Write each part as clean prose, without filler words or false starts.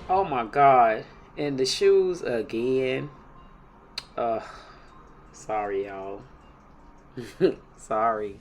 Oh my god. And the shoes again. Uh sorry y'all. Sorry.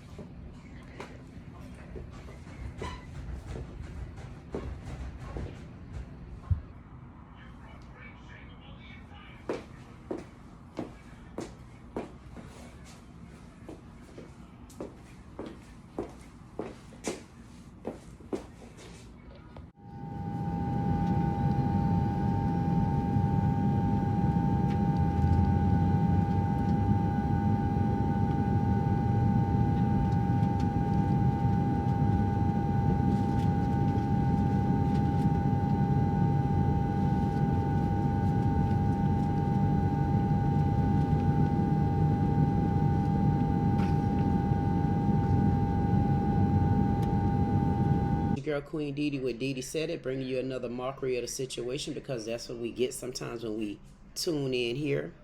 Girl Queen Dee Dee with Dee Dee Said It, bringing you another mockery of the situation because that's what we get sometimes when we tune in here.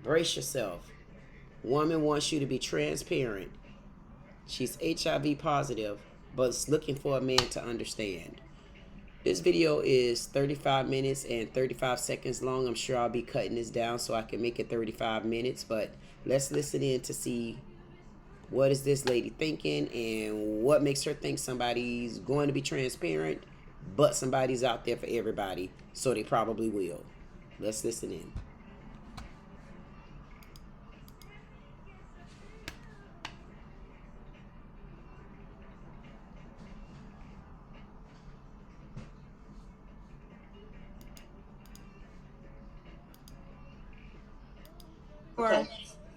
Brace yourself. Woman wants you to be transparent. She's HIV positive, but is looking for a man to understand. This video is 35 minutes and 35 seconds long. I'm sure I'll be cutting this down so I can make it 35 minutes, but let's listen in to see what is this lady thinking and what makes her think somebody's going to be transparent, but somebody's out there for everybody, so they probably will. Let's listen in. Okay.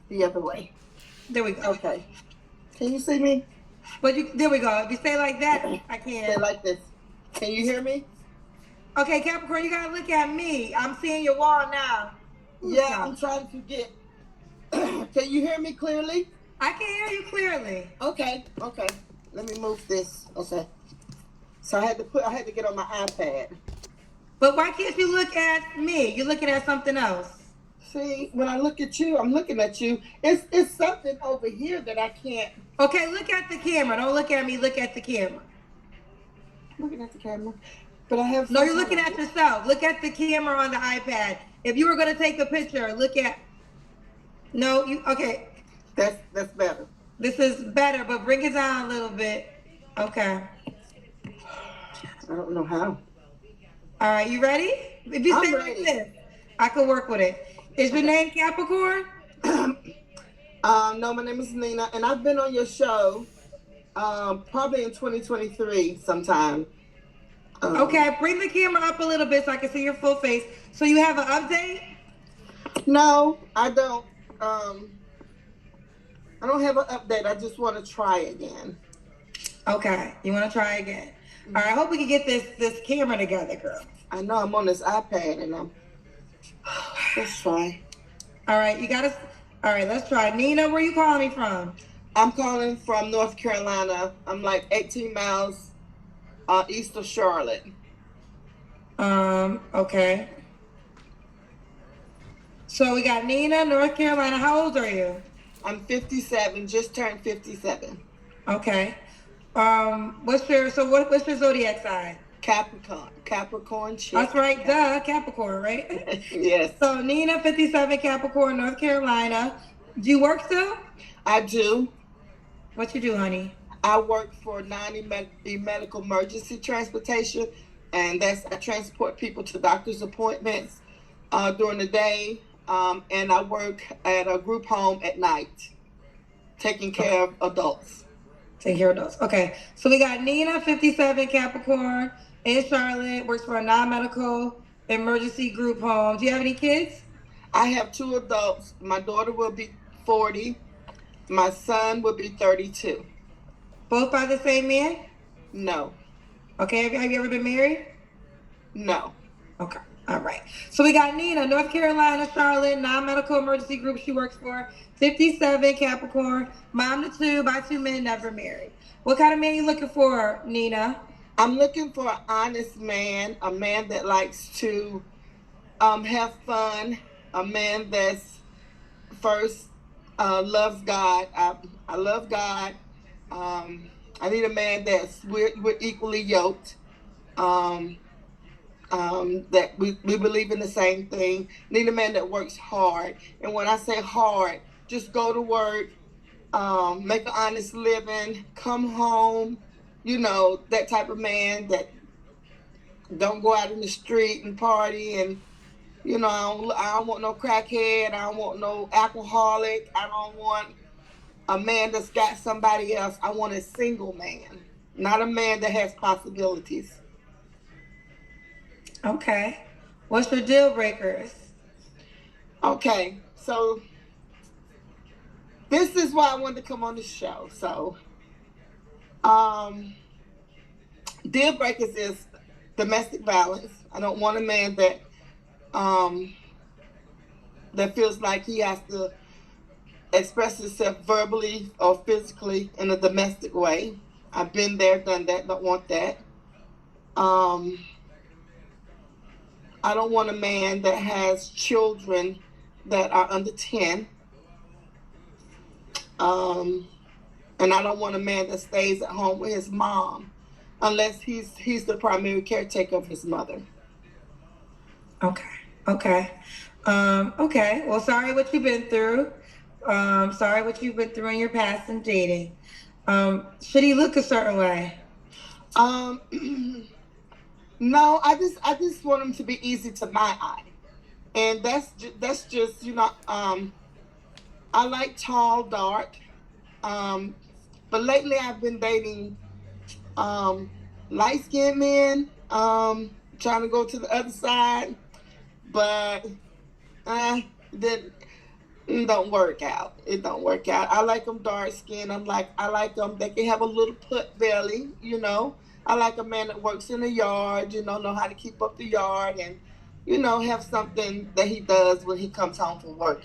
The other way. There we go. Okay. Can you see me? But there we go. If you stay like that, I Stay can. like this. Can you hear me? Okay, Capricorn, you gotta look at me. I'm seeing your wall now. Yeah, I'm trying to get. Can you hear me clearly? I can hear you clearly. Okay. Okay. Let me move this. Okay. So I had to get on my iPad. But why can't you look at me? You're looking at something else. See, when I look at you, I'm looking at you. It's something over here that I can't. Okay, look at the camera. Don't look at me. Look at the camera. Looking at the camera, but I have. No, you're looking at yourself. Look at the camera on the iPad. If you were gonna take a picture, look at. No, you okay? That's better. This is better, but bring it down a little bit. Okay. I don't know how. All right, you ready? If you I'm stay ready. like this, I could work with it. Is your name Capricorn? No, my name is Nina, and I've been on your show probably in 2023 sometime. Okay, bring the camera up a little bit so I can see your full face. So you have an update? No, I don't. I don't have an update. I just want to try again. Okay, you want to try again. All right, I hope we can get this camera together, girl. I know I'm on this iPad, and I'm. Let's try. All right, all right, let's try. Nina, where you calling me from? I'm calling from North Carolina. I'm like 18 miles east of Charlotte. Okay. So we got Nina, North Carolina. How old are you? I'm 57. Just turned 57. Okay. What's your zodiac sign? Capricorn. That's right, duh, Capricorn, right? Yes. So Nina, 57, Capricorn, North Carolina. Do you work still? I do. What you do, honey? I work for 90 medical emergency transportation, and I transport people to doctor's appointments during the day, and I work at a group home at night, taking care of adults. Take care of those. Okay, so we got Nina, 57, Capricorn, in Charlotte, works for a non-medical emergency group home. Do you have any kids? I have 2 adults. My daughter will be 40. My son will be 32. Both by the same man? No. Okay, have you ever been married? No. Okay, all right. So we got Nina, North Carolina, Charlotte, non-medical emergency group she works for, 57, Capricorn, mom to 2, by 2 men, never married. What kind of man you looking for, Nina? I'm looking for an honest man, a man that likes to have fun, a man that's first loves God. I love God. I need a man we're equally yoked. that we believe in the same thing. Need a man that works hard. And when I say hard, just go to work, make an honest living, come home, that type of man that don't go out in the street and party. And I don't want no crackhead. I don't want no alcoholic. I don't want a man that's got somebody else. I want a single man, not a man that has possibilities. Okay. What's your deal breakers? Okay, so this is why I wanted to come on the show. So, deal breakers is domestic violence. I don't want a man that that feels like he has to express himself verbally or physically in a domestic way. I've been there, done that. Don't want that. I don't want a man that has children that are under 10. And I don't want a man that stays at home with his mom unless he's the primary caretaker of his mother. Okay. Okay. Well, sorry what you've been through. Sorry what you've been through in your past in dating. Should he look a certain way? No, I just want him to be easy to my eye, and that's just I like tall, dark, but lately I've been dating light-skinned men, trying to go to the other side, but then it don't work out. It don't work out. I like them dark-skinned. I like them. They can have a little put belly, I like a man that works in the yard, know how to keep up the yard, and, have something that he does when he comes home from work,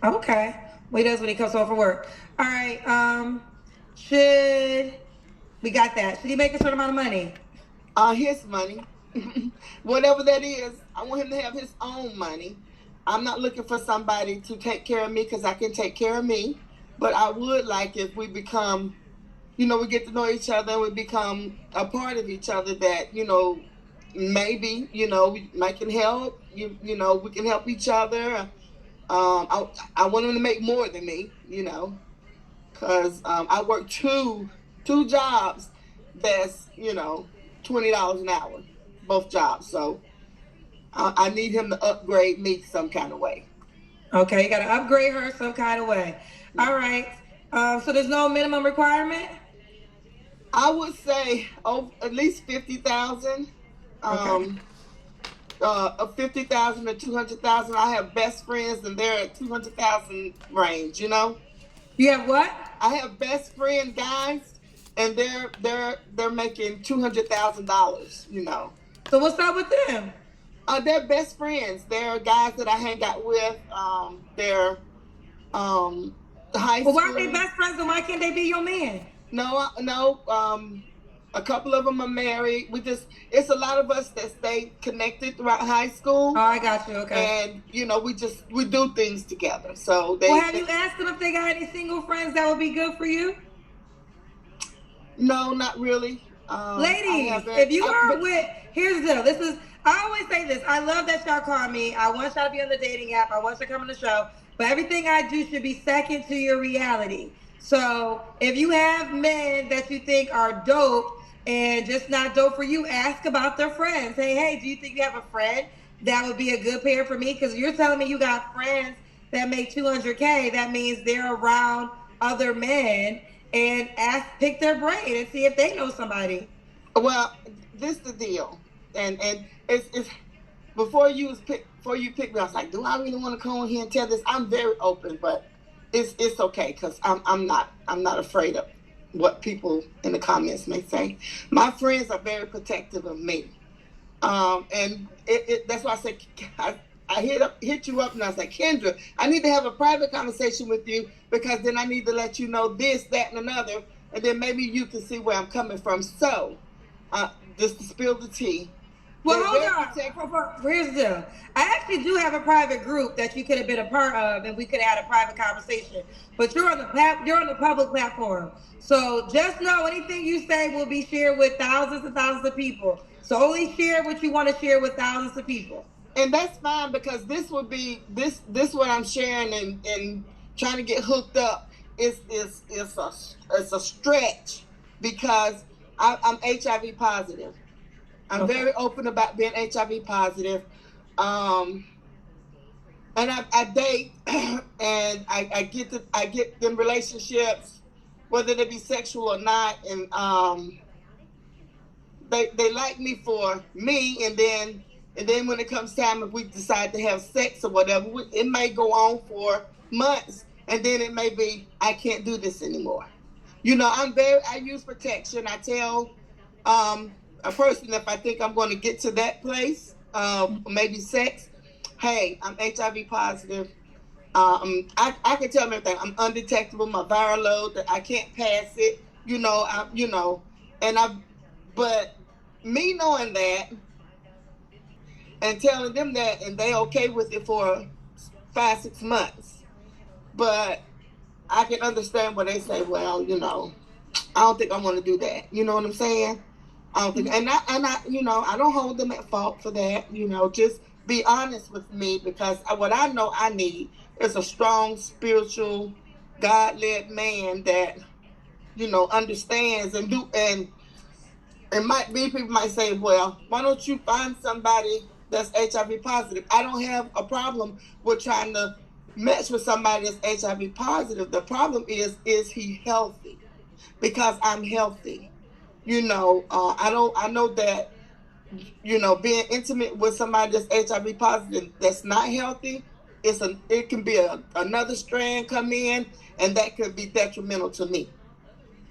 Okay. What he does when he comes home from work. All right. We got that. Should he make a certain amount of money? His money. Whatever that is, I want him to have his own money. I'm not looking for somebody to take care of me because I can take care of me, but I would like if we become... we get to know each other and we become a part of each other that, maybe, we can help, we can help each other. I want him to make more than me, because I work two jobs that's, $20 an hour, both jobs. So I need him to upgrade me some kind of way. Okay, you got to upgrade her some kind of way. All right. So there's no minimum requirement? I would say at least 50,000. Okay. 50,000 to 200,000. I have best friends, and they're at 200,000 range. You have what? I have best friend guys, and they're making $200,000. So what's up with them? They're best friends. They're guys that I hang out with. They're high school. Well, why are they best friends, and why can't they be your man? No. A couple of them are married. It's a lot of us that stay connected throughout high school. Oh, I got you. Okay. And we do things together. So have you asked them if they got any single friends that would be good for you? No, not really. Ladies, if you are here's the deal. I always say this. I love that y'all call me. I want y'all to be on the dating app. I want you to come on the show. But everything I do should be second to your reality. So if you have men that you think are dope and just not dope for you, ask about their friends. Hey, do you think you have a friend that would be a good pair for me? Because you're telling me you got friends that make $200K. That means they're around other men, and pick their brain and see if they know somebody. Well, this is the deal, and it's before you pick me, I was like, do I really want to come on here and tell this? I'm very open, but it's okay because I'm not afraid of what people in the comments may say. My friends are very protective of me, and that's why I said I hit you up and I was like, Kendra, I need to have a private conversation with you because then I need to let you know this, that, and another, and then maybe you can see where I'm coming from. So, just to spill the tea, Well, They're hold very on. protective. Here's the deal. I actually do have a private group that you could have been a part of, and we could have had a private conversation. But you're on the public platform, so just know anything you say will be shared with thousands and thousands of people. So only share what you want to share with thousands of people. And that's fine, because this would be this what I'm sharing, and trying to get hooked up is a stretch, because I'm HIV positive. I'm Okay. very open about being HIV positive. Um, and I date and I get them relationships, whether they be sexual or not, and they like me for me, and then when it comes time, if we decide to have sex or whatever, it may go on for months, and then it may be, I can't do this anymore. You know, I use protection. I tell a person, if I think I'm going to get to that place, maybe sex, hey, I'm HIV positive. I can tell them everything. I'm undetectable. My viral load, that I can't pass it. And but me knowing that and telling them that, and they okay with it for 5-6 months, but I can understand where they say, well, I don't think I want to do that. You know what I'm saying? I don't think, and I don't hold them at fault for that. Just be honest with me, because what I know I need is a strong, spiritual, God-led man that understands and do. And people might say, well, why don't you find somebody that's HIV positive? I don't have a problem with trying to match with somebody that's HIV positive. The problem is he healthy? Because I'm healthy. I know that, being intimate with somebody that's HIV positive that's not healthy, it can be another strand come in, and that could be detrimental to me.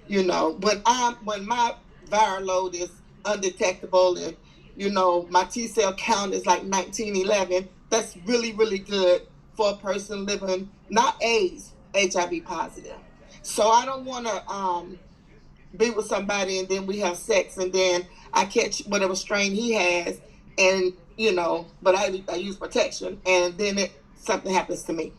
When my viral load is undetectable, and my T cell count is like 1911, that's really, really good for a person living not AIDS, HIV positive. So I don't want to be with somebody, and then we have sex, and then I catch whatever strain he has, and but I use protection, and then something happens to me.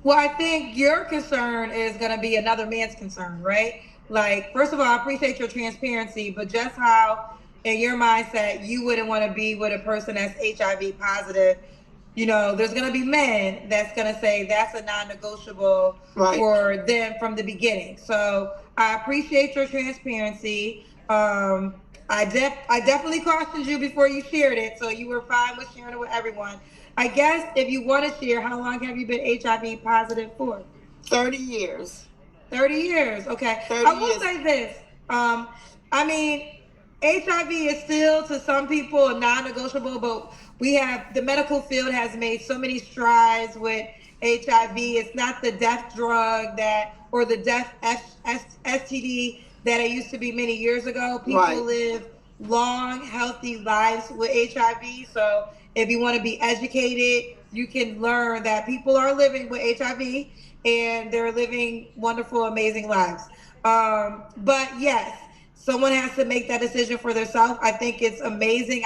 Well, I think your concern is going to be another man's concern, right? Like, first of all, I appreciate your transparency, but just how in your mindset you wouldn't want to be with a person that's HIV positive. There's going to be men that's going to say that's a non-negotiable Right. for them from the beginning. So I appreciate your transparency. I definitely cautioned you before you shared it, so you were fine with sharing it with everyone. I guess if you want to share, how long have you been HIV positive for? 30 years. 30 years. Okay. 30 I will years. say this. I mean, HIV is still to some people non-negotiable, but the medical field has made so many strides with HIV. It's not the death drug or the death STD that it used to be many years ago. People Right. live long, healthy lives with HIV. So if you want to be educated, you can learn that people are living with HIV and they're living wonderful, amazing lives. But yes, someone has to make that decision for themselves. I think it's amazing.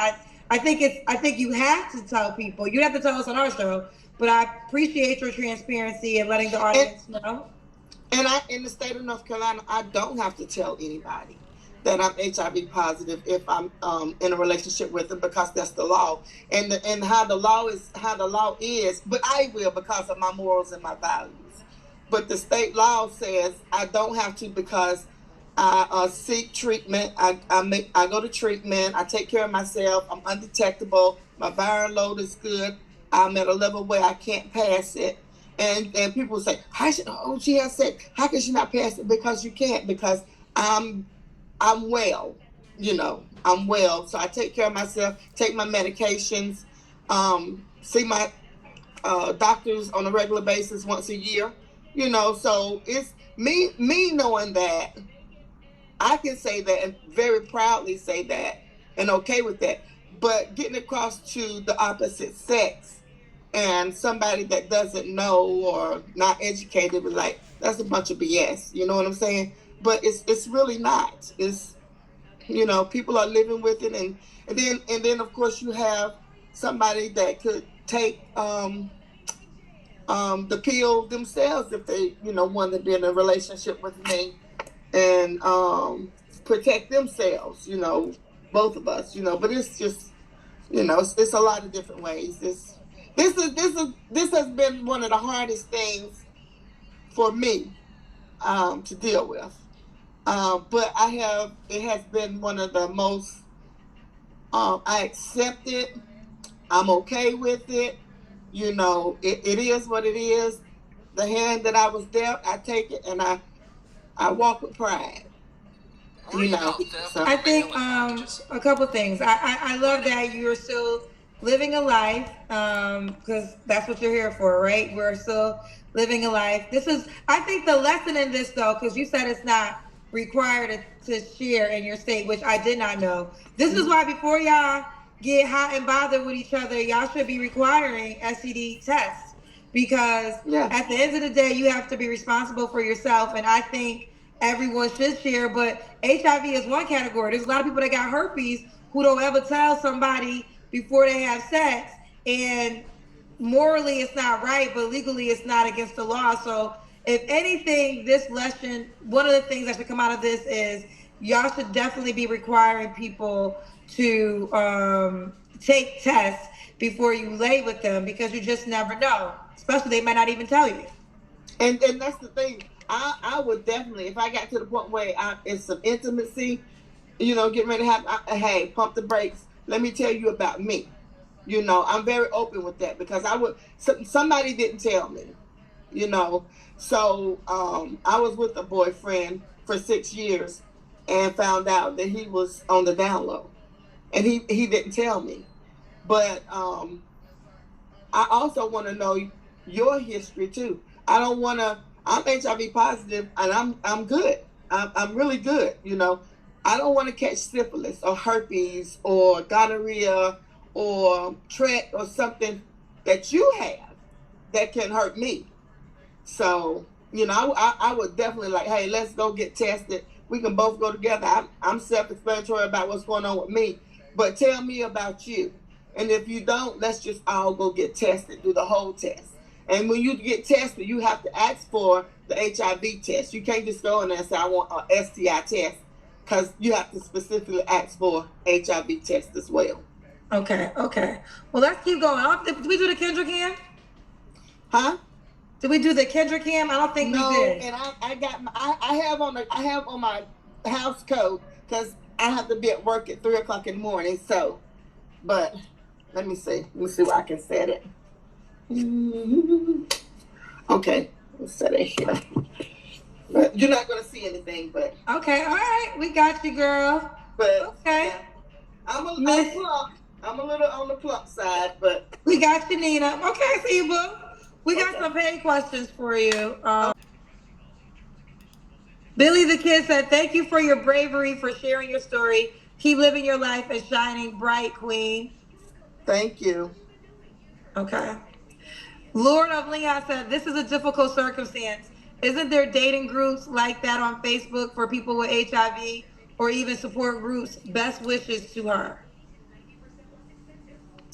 I think you have to tell people. You have to tell us on our show, but I appreciate your transparency and letting the audience know. And in the state of North Carolina, I don't have to tell anybody that I'm HIV positive if I'm in a relationship with them, because that's the law. And how the law is, but I will, because of my morals and my values. But the state law says I don't have to, because I seek treatment. I go to treatment. I take care of myself. I'm undetectable. My viral load is good. I'm at a level where I can't pass it. And people say, she has sex. How can she not pass it? Because you can't. Because I'm well. I'm well. So I take care of myself. Take my medications. See my doctors on a regular basis once a year. So it's me knowing that I can say that, and very proudly say that, and okay with that. But getting across to the opposite sex, and somebody that doesn't know or not educated, like, that's a bunch of BS. You know what I'm saying? But it's really not. You know, people are living with it, and then of course you have somebody that could take the pill themselves if they, you know, want to be in a relationship with me and protect themselves, you know, both of us, you know. But it's just, you know, it's a lot of different ways. This has been one of the hardest things for me to deal with. But it has been one of the most, I accept it. I'm okay with it. You know, it is what it is. The hand that I was dealt, I take it, and I walk with pride. You know, so. I think a couple things. I love that you're still living a life because that's what you're here for, right? We're still living a life. I think the lesson in this though, because you said it's not required to share in your state, which I did not know. This is why before y'all get hot and bothered with each other, y'all should be requiring STD tests because at the end of the day, you have to be responsible for yourself. And I think everyone should share, but HIV is one category. There's a lot of people that got herpes who don't ever tell somebody before they have sex, and morally it's not right, but legally it's not against the law. So if anything, this lesson, one of the things that should come out of this is y'all should definitely be requiring people to take tests before you lay with them, because you just never know, especially they might not even tell you. And that's the thing. I would definitely, if I got to the point where it's some intimacy, you know, getting ready to have, hey, pump the brakes. Let me tell you about me. You know, I'm very open with that because somebody didn't tell me, you know. So I was with a boyfriend for 6 years and found out that he was on the down low. And he didn't tell me. But I also want to know your history too. I'm HIV positive and I'm good. I'm really good, you know. I don't want to catch syphilis or herpes or gonorrhea or Tret or something that you have that can hurt me. So, you know, I would definitely like, hey, let's go get tested. We can both go together. I'm self-explanatory about what's going on with me, but tell me about you. And if you don't, let's just all go get tested, do the whole test. And when you get tested, you have to ask for the HIV test. You can't just go in there and say, I want an STI test, because you have to specifically ask for HIV test as well. Okay. Well, let's keep going. Did we do the Kendra cam? Huh? Did we do the Kendra cam? I don't think we did. And I have on my house code because I have to be at work at 3:00 in the morning. So, but let me see where I can set it. Okay, let's set it here. But you're not gonna see anything, but okay, all right, we got you, girl. But okay, yeah, I'm a little on the plump side, but we got you, Nina. Okay, see you, boo. We got some paid questions for you. Billy the Kid said, "Thank you for your bravery, for sharing your story. Keep living your life and shining bright, Queen." Thank you. Okay. Lord of Leon said, "This is a difficult circumstance. Isn't there dating groups like that on Facebook for people with HIV, or even support groups? Best wishes to her."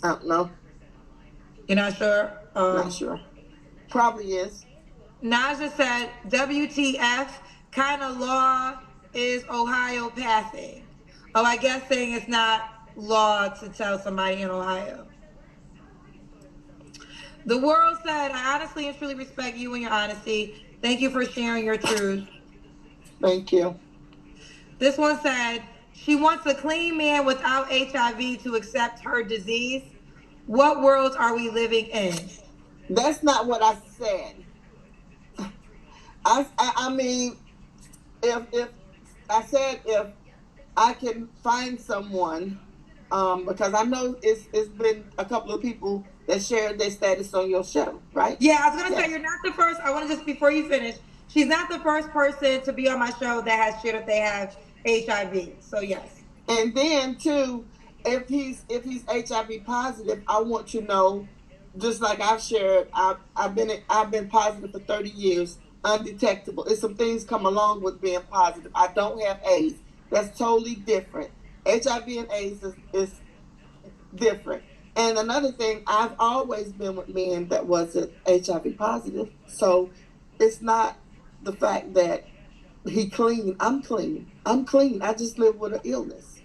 I don't know. You're not sure? Not sure. Probably is. Naja said, "WTF kind of law is Ohio passing?" Oh, I guess saying it's not law to tell somebody in Ohio. The World said, "I honestly and truly respect you and your honesty. Thank you for sharing your truth." Thank you. This one said, "She wants a clean man without HIV to accept her disease. What worlds are we living in?" That's not what I said. I mean, if I said if I can find someone, because I know it's been a couple of people that shared their status on your show, right? Yeah, I was gonna say you're not the first. I want to just, before you finish, she's not the first person to be on my show that has shared that they have HIV. So yes. And then too, if he's HIV positive, I want to know, just like I've shared, I've been positive for 30 years, undetectable. It's some things come along with being positive. I don't have AIDS. That's totally different. HIV and AIDS is different. And another thing, I've always been with men that wasn't HIV positive. So it's not the fact that he clean. I'm clean. I'm clean. I just live with an illness.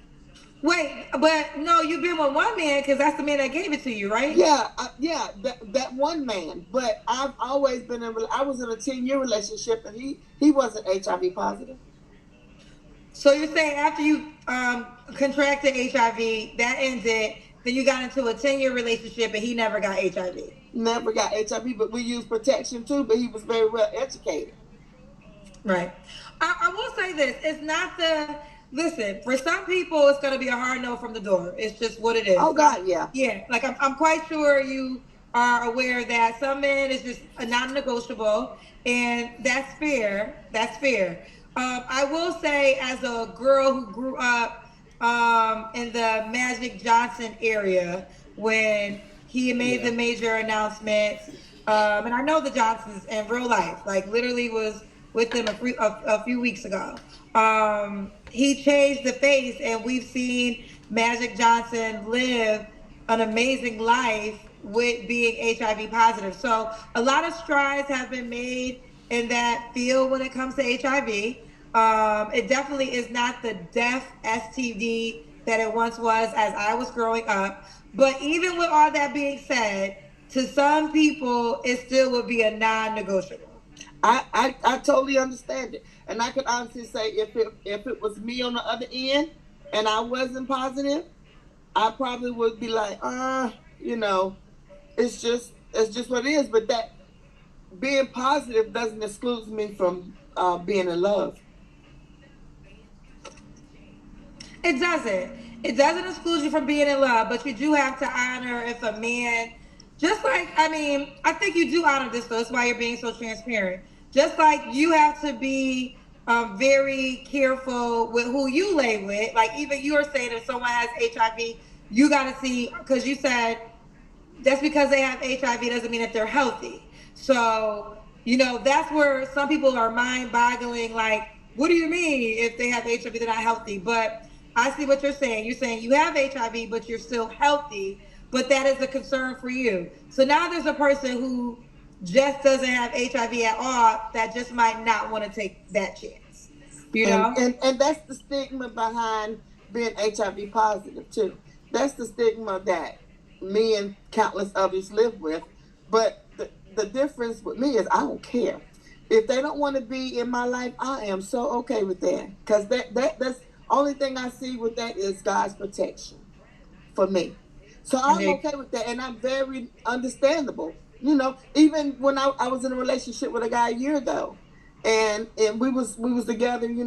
Wait, but no, you've been with one man because that's the man that gave it to you, right? Yeah, yeah, that one man. But I've always been I was in a 10-year relationship, and he wasn't HIV positive. So you're saying after you contracted HIV, that ended, then you got into a 10-year relationship and he never got HIV. Never got HIV, but we used protection too. But he was very well educated. Right. I will say this: it's not the listen. For some people, it's going to be a hard no from the door. It's just what it is. Oh God, yeah. Yeah, like I'm quite sure you are aware that some men is just a non-negotiable, and that's fair. That's fair. I will say, as a girl who grew up in the Magic Johnson area when he made the major announcements, and I know the Johnsons in real life, like literally was with them a few weeks ago. He changed the face, and we've seen Magic Johnson live an amazing life with being HIV positive. So a lot of strides have been made in that field when it comes to HIV. It definitely is not the death STD that it once was as I was growing up. But even with all that being said, to some people, it still would be a non-negotiable. I totally understand it, and I could honestly say if it was me on the other end and I wasn't positive, I probably would be like, you know, it's just what it is. But that being positive doesn't exclude me from being in love. It doesn't. It doesn't exclude you from being in love, but you do have to honor if a man, just like, I mean, I think you do honor this, though. That's why you're being so transparent. Just like you have to be very careful with who you lay with. Like, even you are saying if someone has HIV, you got to see, because you said that's because they have HIV doesn't mean that they're healthy. So, you know, that's where some people are mind boggling. Like, what do you mean if they have HIV, they're not healthy? But I see what you're saying. You're saying you have HIV, but you're still healthy. But that is a concern for you. So now there's a person who just doesn't have HIV at all that just might not want to take that chance. You know? And that's the stigma behind being HIV positive too. That's the stigma that me and countless others live with. But the difference with me is I don't care. If they don't want to be in my life, I am so okay with that. Because that's only thing I see with that is God's protection for me. So I'm okay with that, and I'm very understandable. You know, even when I was in a relationship with a guy a year ago, and we was together. He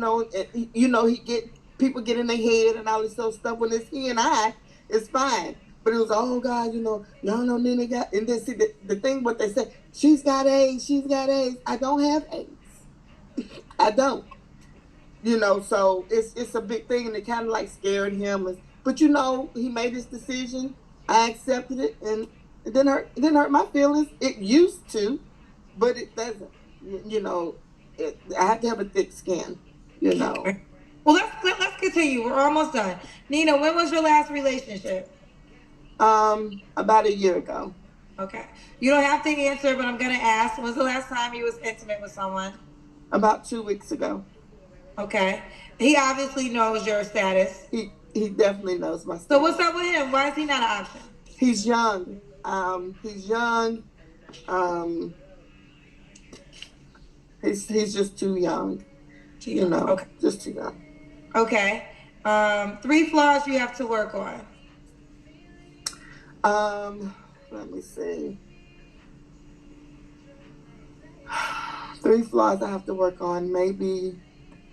get people get in their head and all this sort of stuff. When it's he and I, it's fine. But it was, oh God, y'all know Nina got, and then see the thing what they say, she's got AIDS. I don't have AIDS. I don't. So it's a big thing, and it kind of like scared him. But he made his decision. I accepted it, and it didn't hurt my feelings. It used to, but it doesn't. I have to have a thick skin. Well, let's continue. We're almost done. Nina, when was your last relationship? About a year ago. Okay. You don't have to answer, but I'm gonna ask. When's the last time you was intimate with someone? About 2 weeks ago. Okay. He obviously knows your status. He definitely knows my status. So what's up with him? Why is he not an option? He's young. He's just too young. Okay. Just too young. Okay. 3 flaws you have to work on. Let me see. 3 flaws I have to work on. Maybe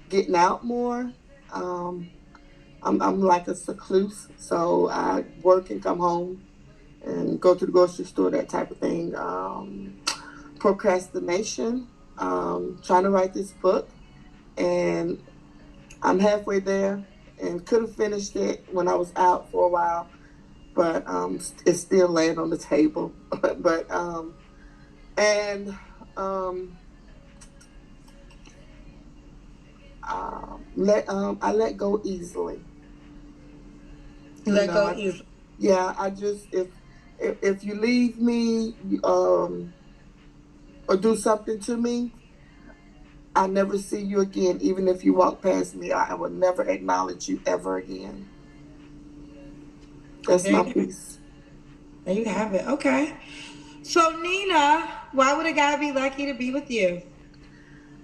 getting out more. I'm like a recluse, so I work and come home and go to the grocery store, that type of thing. Procrastination. Trying to write this book, and I'm halfway there and could have finished it when I was out for a while, but it's still laying on the table. But I let go easily. You let go easily. Yeah, I just if you leave me or do something to me, I never see you again. Even if you walk past me, I will never acknowledge you ever again. That's my piece. There you have it. Okay. So Nina, why would a guy be lucky to be with you?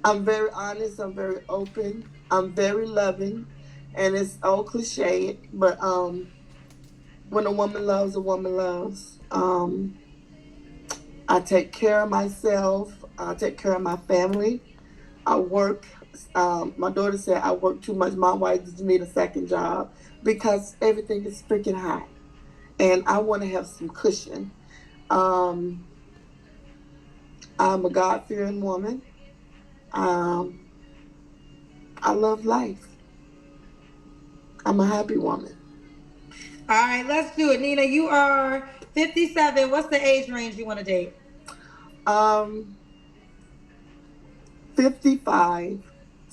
I'm very honest. I'm very open. I'm very loving, and it's old cliche, but when a woman loves, a woman loves. I take care of myself. I take care of my family. I work. My daughter said I work too much. My wife does need a second job because everything is freaking high, and I want to have some cushion. Um, I'm a God fearing woman. Um, I love life. I'm a happy woman. All right, let's do it. Nina, you are 57. What's the age range you want to date? Um, 55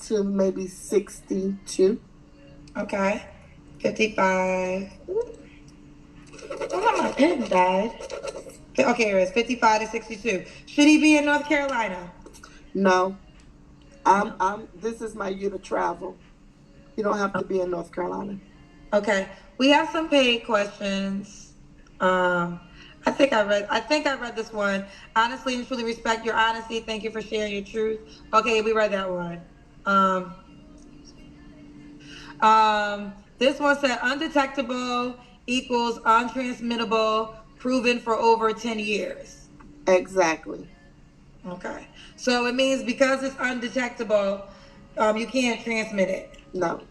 to maybe 62. Okay. 55. Oh, my pen died. Okay, here it is. 55 to 62. Should he be in North Carolina? No, I'm. No. I'm. This is my year to travel. You don't have to be in North Carolina. Okay. We have some paid questions. Um, I think I read this one. Honestly and truly respect your honesty. Thank you for sharing your truth. Okay, we read that one. Um, this one said undetectable equals untransmittable, proven for over 10 years. Exactly. Okay. So it means because it's undetectable, you can't transmit it. No.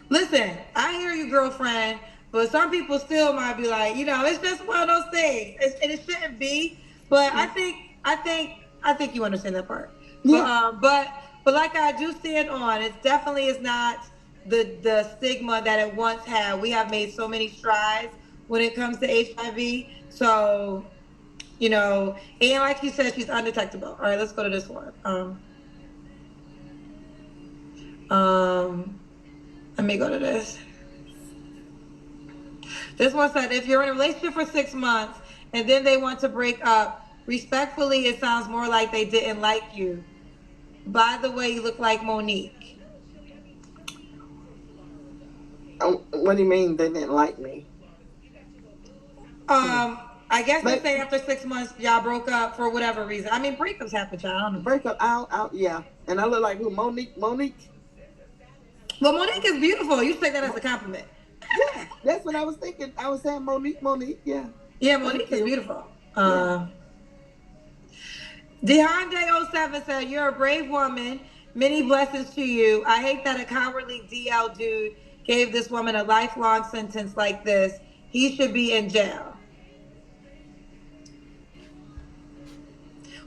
Listen, I hear you, girlfriend, but some people still might be like, it's just one of those things, and it shouldn't be. But I think you understand that part. But Yeah. but like I do stand on, it definitely is not the stigma that it once had. We have made so many strides when it comes to HIV. So and like you said, she's undetectable. All right, let's go to this one. Um, let me go to this. This one said, if you're in a relationship for 6 months and then they want to break up, respectfully, it sounds more like they didn't like you. By the way, you look like Monique. What do you mean they didn't like me? I guess they're But saying after 6 months y'all broke up for whatever reason. I mean, breakups happen, child. I don't know. breakup out. Yeah. And I look like who? Monique. Well, Monique is beautiful. You take that as a compliment. Yeah. That's what I was thinking. I was saying Monique. Yeah. Yeah, Thank Monique is you. beautiful. Yeah. DeHonday07 said, you're a brave woman. Many blessings to you. I hate that a cowardly DL dude gave this woman a lifelong sentence like this. He should be in jail.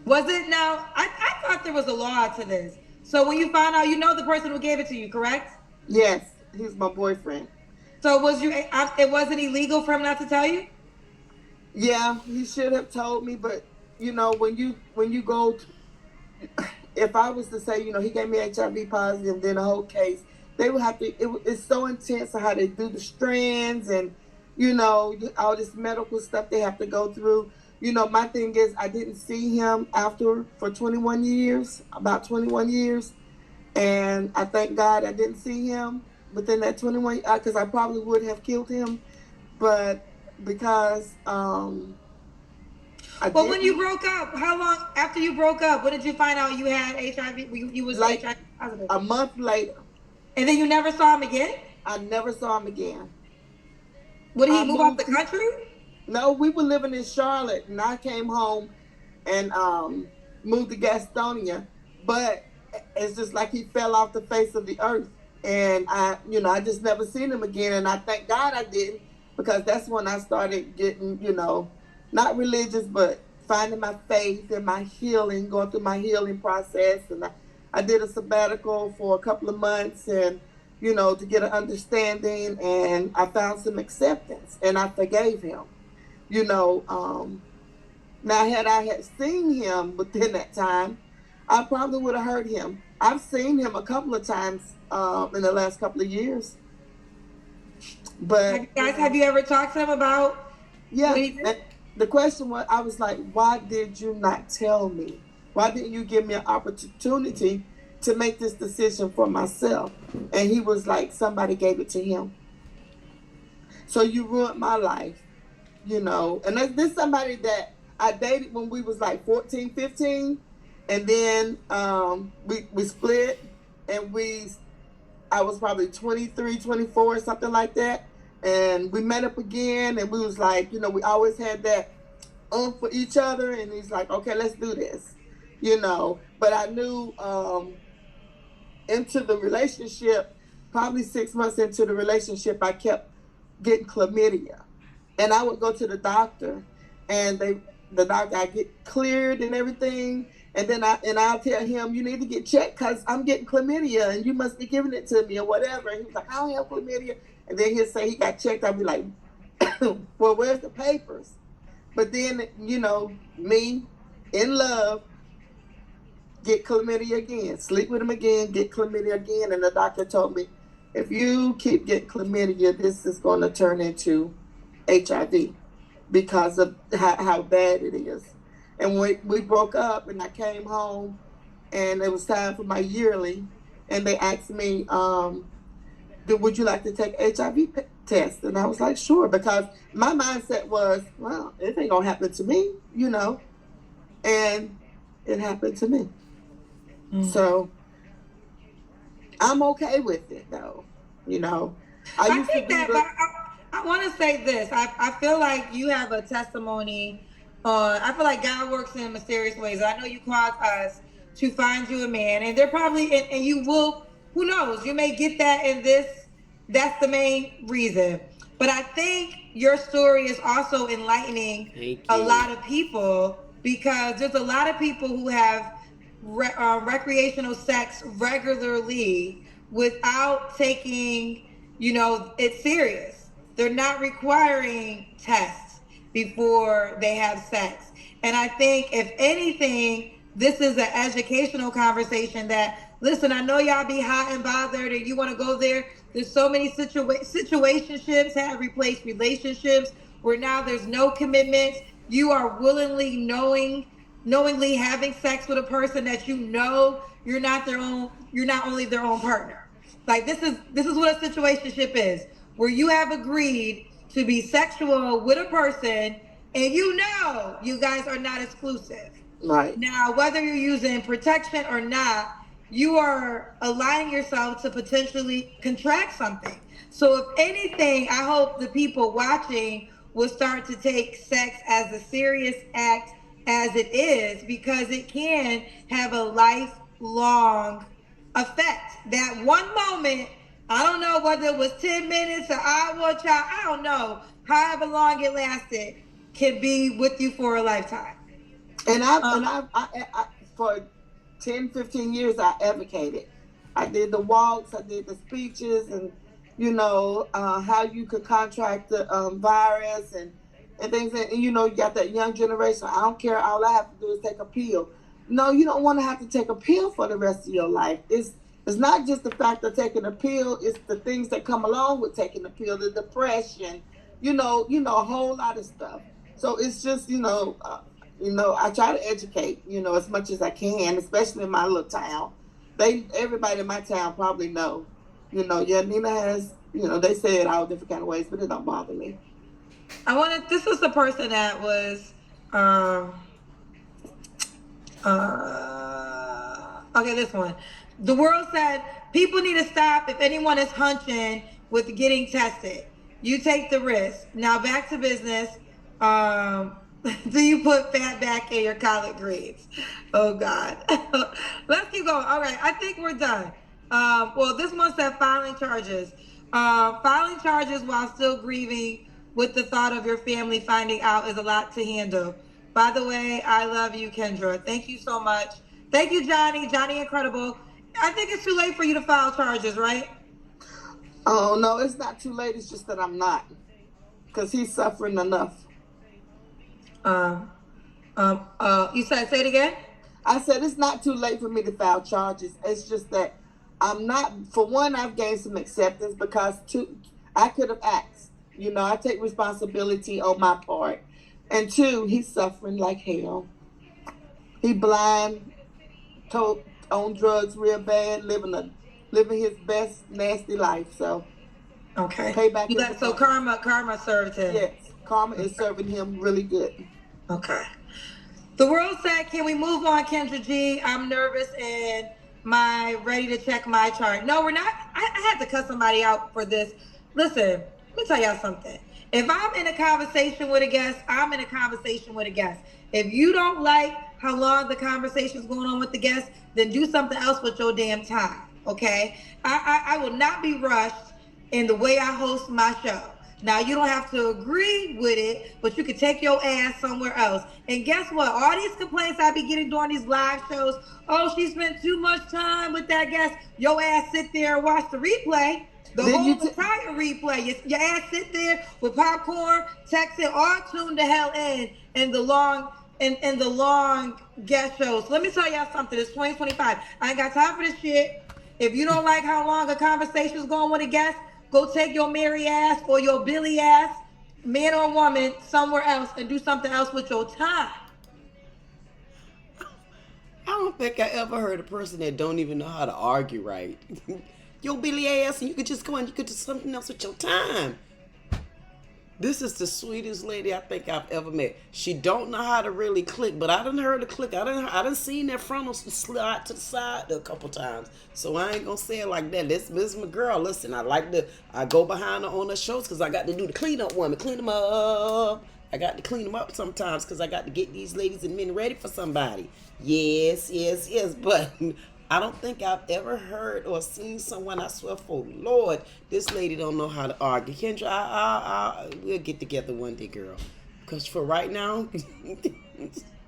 Was it now? I thought there was a law to this. So when you find out, you know the person who gave it to you, correct? Yes. He's my boyfriend. So it wasn't illegal for him not to tell you? Yeah, he should have told me, but when you go if I was to say, he gave me HIV positive, then the whole case, they would have to. It's so intense how they do the strands and all this medical stuff they have to go through. My thing is, I didn't see him after for 21 years, about 21 years, and I thank God I didn't see him within that 21 because I probably would have killed him, but because Well, when you broke up, how long after you broke up, when did you find out you had HIV? You was like HIV positive. a month later. And then you never saw him again? I never saw him again. Would he I move out moved the country? No, we were living in Charlotte, and I came home and moved to Gastonia. But it's just like he fell off the face of the earth, and I just never seen him again. And I thank God I didn't, because that's when I started getting, not religious, but finding my faith and my healing, going through my healing process. And I did a sabbatical for a couple of months, and to get an understanding, and I found some acceptance, and I forgave him. Now had I seen him within that time, I probably would have hurt him. I've seen him a couple of times in the last couple of years. But have you ever talked to him about yeah, what he did? and the question was, I was like, why did you not tell me? Why didn't you give me an opportunity to make this decision for myself? And he was like, somebody gave it to him. So you ruined my life, you know. And this somebody that I dated when we was like 14, 15. And then we split, and I was probably 23, 24, something like that. And we met up again, and we was like, you know, we always had that for each other. And he's like, okay, let's do this, you know. But I knew into the relationship, probably 6 months into the relationship, I kept getting chlamydia. And I would go to the doctor, and the doctor, I get cleared and everything. And then I'll tell him, you need to get checked because I'm getting chlamydia and you must be giving it to me or whatever. And he's like, I don't have chlamydia. And then he'll say he got checked. I'll be like, well, where's the papers? But then, you know, me in love, get chlamydia again, sleep with him again, get chlamydia again. And the doctor told me, if you keep getting chlamydia, this is going to turn into HIV because of how bad it is. And we broke up, and I came home, and it was time for my yearly, and they asked me, would you like to take HIV test? And I was like, sure, because my mindset was, well, it ain't gonna happen to me, you know. And it happened to me. So I'm okay with it, though, you know. I think that, but I want to say this. I feel like you have a testimony. I feel like God works in mysterious ways. I know you called us to find you a man, and they're probably, and you will, who knows, you may get that in this. That's the main reason. But I think your story is also enlightening a lot of people, because there's a lot of people who have recreational sex regularly without taking, you know, it serious. They're not requiring tests before they have sex. And I think, if anything, this is an educational conversation that, listen, I know y'all be hot and bothered and you want to go there. There's so many situationships have replaced relationships where now there's no commitments. You are knowingly having sex with a person that you know you're not only their own partner. Like, this is what a situationship is, where you have agreed to be sexual with a person, and you know you guys are not exclusive. Right. Now, whether you're using protection or not, you are aligning yourself to potentially contract something. So if anything, I hope the people watching will start to take sex as a serious act as it is, because it can have a lifelong effect. That one moment, I don't know whether it was 10 minutes, an hour, child, I don't know, however long it lasted, can be with you for a lifetime. And I for 10, 15 years, I advocated. I did the walks, I did the speeches, and, you know, how you could contract the virus and things. And, you know, you got that young generation. I don't care. All I have to do is take a pill. No, you don't want to have to take a pill for the rest of your life. It's not just the fact of taking a pill. It's the things that come along with taking the pill, the depression, you know, a whole lot of stuff. So it's just, you know, I try to educate, you know, as much as I can, especially in my little town. Everybody in my town probably know, you know, yeah, Nina has, you know, they say it all different kind of ways, but it don't bother me. This is the person that was, okay, this one. The world said people need to stop if anyone is hunching with getting tested. You take the risk. Now back to business. Do you put fat back in your collard greens? Oh God. Let's keep going. All right, I think we're done. Well, this one said filing charges. Filing charges while still grieving with the thought of your family finding out is a lot to handle. By the way, I love you, Kendra. Thank you so much. Thank you, Johnny. Johnny Incredible. I think it's too late for you to file charges, right? Oh, no, it's not too late. It's just that I'm not. Because he's suffering enough. You said, say it again? I said it's not too late for me to file charges. It's just that I'm not. For one, I've gained some acceptance because two, I could have asked. You know, I take responsibility on my part, and two, he's suffering like hell. He blind, on drugs real bad, living his best nasty life. So Okay. payback You is let, so karma served him. yes, karma is serving him really good. Okay. The world said, can we move on, Kendra G? I'm nervous and ready to check my chart. No, we're not. I had to cut somebody out for this. Listen, let me tell y'all something. If I'm in a conversation with a guest, I'm in a conversation with a guest. If you don't like how long the conversation's going on with the guest, then do something else with your damn time, okay? I will not be rushed in the way I host my show. Now, you don't have to agree with it, but you can take your ass somewhere else. And guess what? All these complaints I be getting during these live shows, oh, she spent too much time with that guest. Your ass sit there and watch the replay. The Did whole you entire replay. Your ass sit there with popcorn, texting, all tuned the hell in the long guest shows. Let me tell y'all something. It's 2025. I ain't got time for this shit. If you don't like how long a conversation's going with a guest, go take your Mary ass or your Billy ass, man or woman, somewhere else and do something else with your time. I don't think I ever heard a person that don't even know how to argue right. Yo, Billy ass, and you could just go and you could do something else with your time. This is the sweetest lady I think I've ever met. She don't know how to really click, but I done heard her click. I done seen that frontal slide to the side a couple times. So I ain't gonna say it like that. This is my girl. Listen, I go behind her on her shows because I got to do the cleanup woman, clean them up. I got to clean them up sometimes because I got to get these ladies and men ready for somebody. Yes. But I don't think I've ever heard or seen someone, I swear for Lord, this lady don't know how to argue. Kendra, we'll get together one day, girl. Because for right now,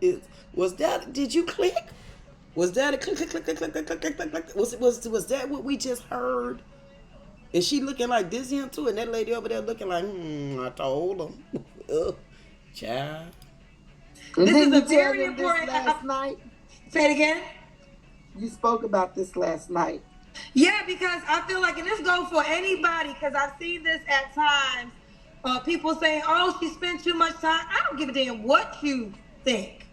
did you click? Was that a click? Was that what we just heard? Is she looking like this him too? And that lady over there looking like, I told him. Child. This is a very important. Last night. Say it again. You spoke about this last night. Yeah, because I feel like, and this goes for anybody, because I've seen this at times. People saying, oh, she spent too much time. I don't give a damn what you think.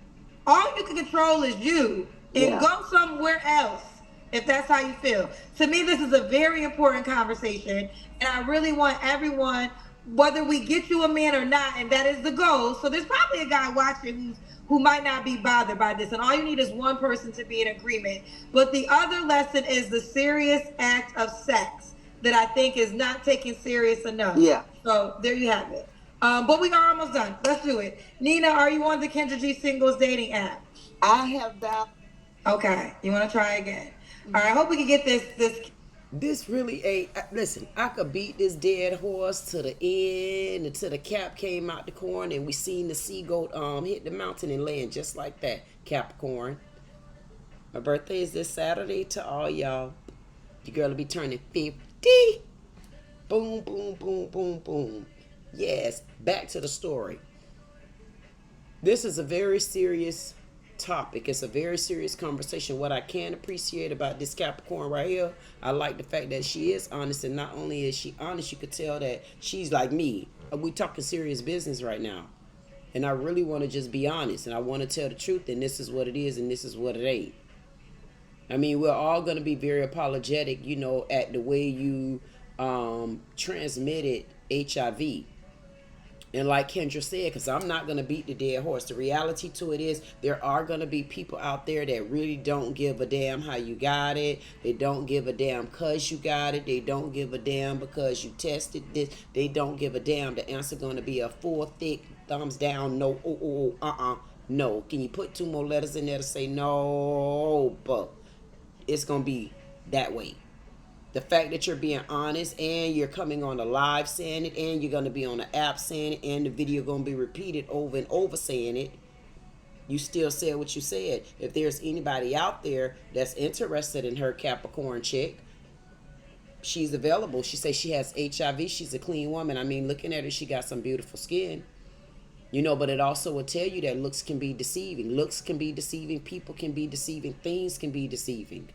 All you can control is you. And go somewhere else if that's how you feel. To me, this is a very important conversation. And I really want everyone, whether we get you a man or not, and that is the goal. So there's probably a guy watching who might not be bothered by this. And all you need is one person to be in agreement. But the other lesson is the serious act of sex that I think is not taken serious enough. Yeah. So there you have it. But we are almost done. Let's do it. Nina, are you on the Kendra G Singles dating app? I have that. Okay. You want to try again? All right. I hope we can get this. This really ain't. Listen, I could beat this dead horse to the end until the cap came out the corn and we seen the seagoat hit the mountain and land just like that. Capricorn. My birthday is this Saturday. To all y'all, your girl will be turning 50. Boom, boom, boom, boom, boom. Yes, back to the story. This is a very serious topic. It's a very serious conversation. What I can appreciate about this Capricorn right here, I like the fact that she is honest, and not only is she honest, you could tell that she's like me. We talking serious business right now, and I really want to just be honest, and I want to tell the truth, and this is what it is and this is what it ain't. I mean, we're all going to be very apologetic, you know, at the way you transmitted HIV. And like Kendra said, because I'm not going to beat the dead horse. The reality to it is there are going to be people out there that really don't give a damn how you got it. They don't give a damn because you got it. They don't give a damn because you tested this. They don't give a damn. The answer going to be a full, thick, thumbs down, no, no. Can you put 2 more letters in there to say no? But it's going to be that way. The fact that you're being honest and you're coming on a live saying it and you're going to be on the app saying it and the video going to be repeated over and over saying it, you still said what you said. If there's anybody out there that's interested in her Capricorn chick, she's available. She says she has HIV. She's a clean woman. I mean, looking at her, she got some beautiful skin. You know, but it also will tell you that looks can be deceiving. Looks can be deceiving. People can be deceiving. Things can be deceiving.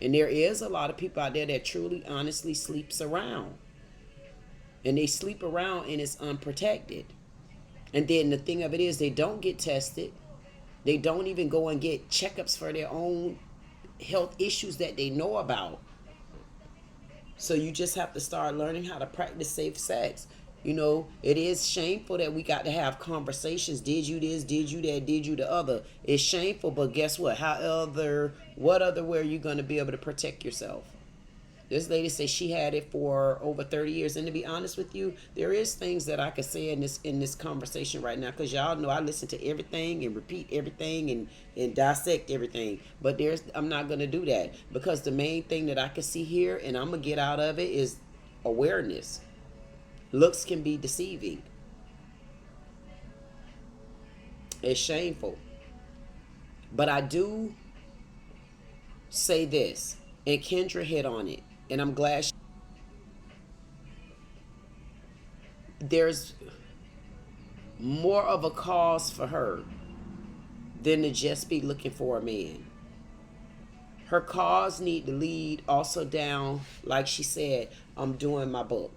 And there is a lot of people out there that truly, honestly sleeps around. And they sleep around and it's unprotected. And then the thing of it is they don't get tested. They don't even go and get checkups for their own health issues that they know about. So you just have to start learning how to practice safe sex. You know, it is shameful that we got to have conversations. Did you this? Did you that? Did you the other? It's shameful, but guess what? What other way are you going to be able to protect yourself? This lady says she had it for over 30 years. And to be honest with you, there is things that I could say in this conversation right now. Because y'all know I listen to everything and repeat everything and dissect everything. But I'm not going to do that. Because the main thing that I can see here and I'm going to get out of it is awareness. Looks can be deceiving. It's shameful. But I do say this. And Kendra hit on it. And I'm glad there's more of a cause for her than to just be looking for a man. Her cause need to lead also down, like she said, I'm doing my book.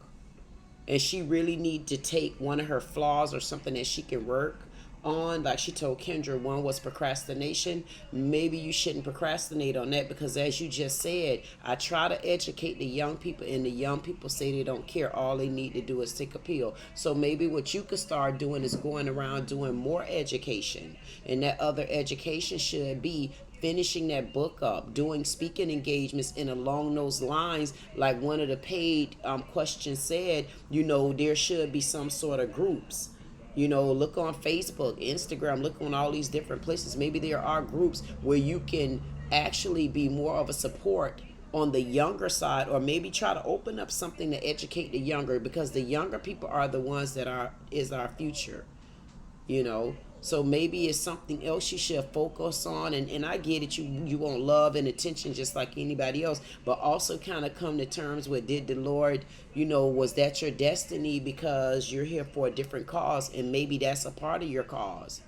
And she really need to take one of her flaws or something that she can work on. Like she told Kendra, one was procrastination. Maybe you shouldn't procrastinate on that because as you just said, I try to educate the young people and the young people say they don't care. All they need to do is take a pill. So maybe what you could start doing is going around doing more education. And that other education should be finishing that book up, doing speaking engagements, and along those lines, like one of the paid questions said, you know, there should be some sort of groups. You know, look on Facebook, Instagram, look on all these different places. Maybe there are groups where you can actually be more of a support on the younger side, or maybe try to open up something to educate the younger, because the younger people are the ones that is our future, you know. So maybe it's something else you should focus on. And I get it, you want love and attention just like anybody else, but also kind of come to terms with, did the Lord, you know, was that your destiny because you're here for a different cause, and maybe that's a part of your cause.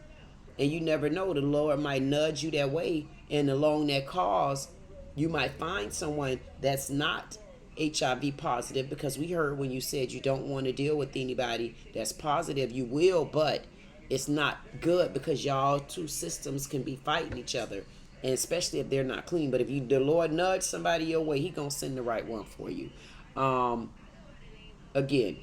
And you never know, the Lord might nudge you that way, and along that cause, you might find someone that's not HIV positive, because we heard when you said you don't want to deal with anybody that's positive. You will, but it's not good because y'all two systems can be fighting each other, and especially if they're not clean. But if the Lord nudge somebody your way, he gonna send the right one for you. Again,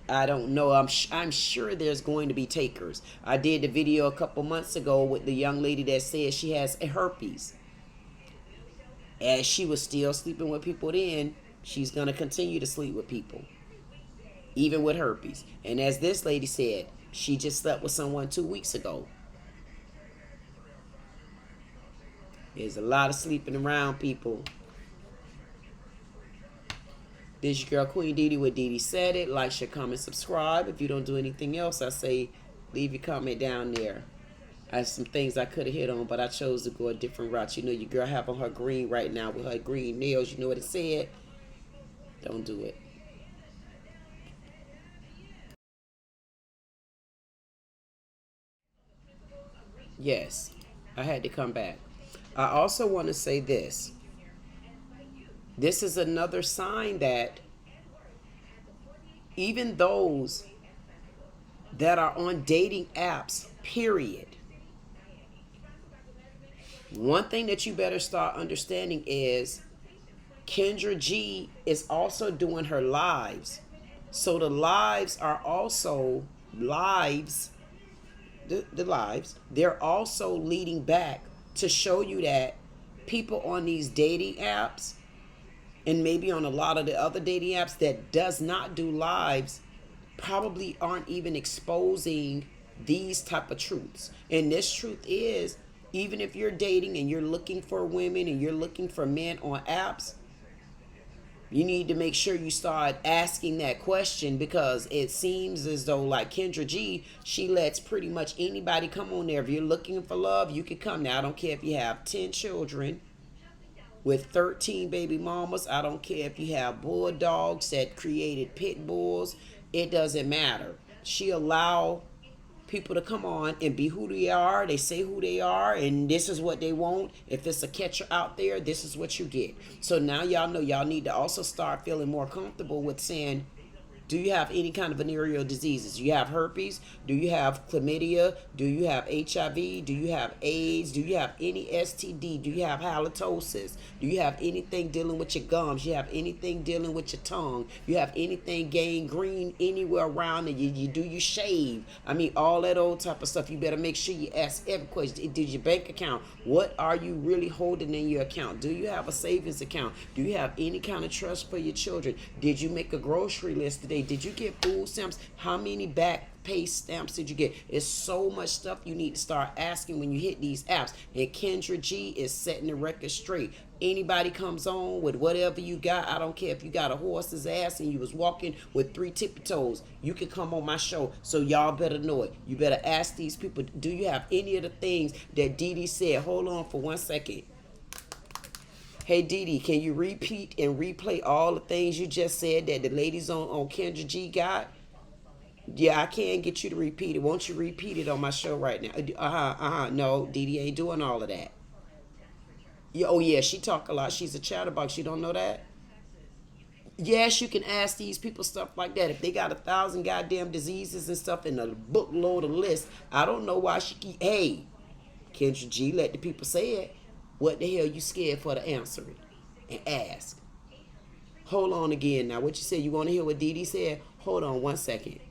I don't know. I'm sure there's going to be takers. I did the video a couple months ago with the young lady that said she has herpes. As she was still sleeping with people then, she's gonna continue to sleep with people, even with herpes. And as this lady said, she just slept with someone 2 weeks ago. There's a lot of sleeping around, people. This your girl Queen Dee Dee with Dee Dee Said It. Like, share, comment, subscribe. If you don't do anything else, I say leave your comment down there. I have some things I could have hit on, but I chose to go a different route. You know, your girl have on her green right now with her green nails. You know what it said? Don't do it. Yes, I had to come back. I also want to say this. This is another sign that even those that are on dating apps, period. One thing that you better start understanding is Kendra G is also doing her lives. So the lives are also lives. The lives, they're also leading back to show you that people on these dating apps, and maybe on a lot of the other dating apps that does not do lives, probably aren't even exposing these type of truths. And this truth is, even if you're dating and you're looking for women and you're looking for men on apps, you need to make sure you start asking that question, because it seems as though, like Kendra G, she lets pretty much anybody come on there. If you're looking for love, you can come. Now, I don't care if you have 10 children with 13 baby mamas. I don't care if you have bulldogs that created pit bulls. It doesn't matter. she allow people to come on and be who they are. They say who they are, and this is what they want. If it's a catcher out there, this is what you get. So now y'all know y'all need to also start feeling more comfortable with saying, do you have any kind of venereal diseases? Do you have herpes? Do you have chlamydia? Do you have HIV? Do you have AIDS? Do you have any STD? Do you have halitosis? Do you have anything dealing with your gums? You have anything dealing with your tongue? You have anything gangrene anywhere around it? Do you shave? I mean, all that old type of stuff. You better make sure you ask every question. Did your bank account? What are you really holding in your account? Do you have a savings account? Do you have any kind of trust for your children? Did you make a grocery list today? Did you get food stamps? How many back pay stamps did you get? It's so much stuff you need to start asking when you hit these apps. And Kendra G is setting the record straight. Anybody comes on with whatever you got, I don't care if you got a horse's ass and you was walking with 3 tippy toes, you can come on my show. So y'all better know it. You better ask these people, do you have any of the things that Dee Dee said? Hold on for 1 second. Hey, Dee Dee, can you repeat and replay all the things you just said that the ladies on Kendra G got? Yeah, I can get you to repeat it. Won't you repeat it on my show right now? No, Dee Dee ain't doing all of that. Yeah, oh, yeah, she talk a lot. She's a chatterbox. You don't know that? Yes, you can ask these people stuff like that. If they got 1,000 goddamn diseases and stuff in a bookload of list, I don't know why she keep... Hey, Kendra G, let the people say it. What the hell you scared for to answer it and ask? Hold on again. Now, what you said, you want to hear what Dee Dee said? Hold on 1 second.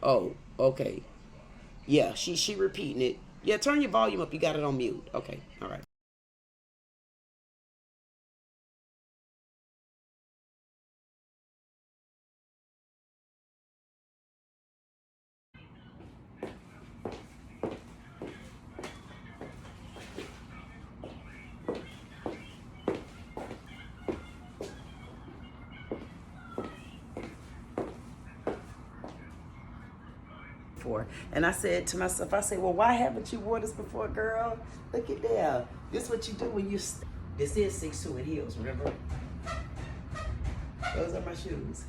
Oh, okay. Yeah, she repeating it. Yeah, turn your volume up. You got it on mute. Okay, all right. And I said to myself, I said, well, why haven't you worn this before, girl? Look at that. This is what you do when you... This is 6'2" in heels, remember? Those are my shoes.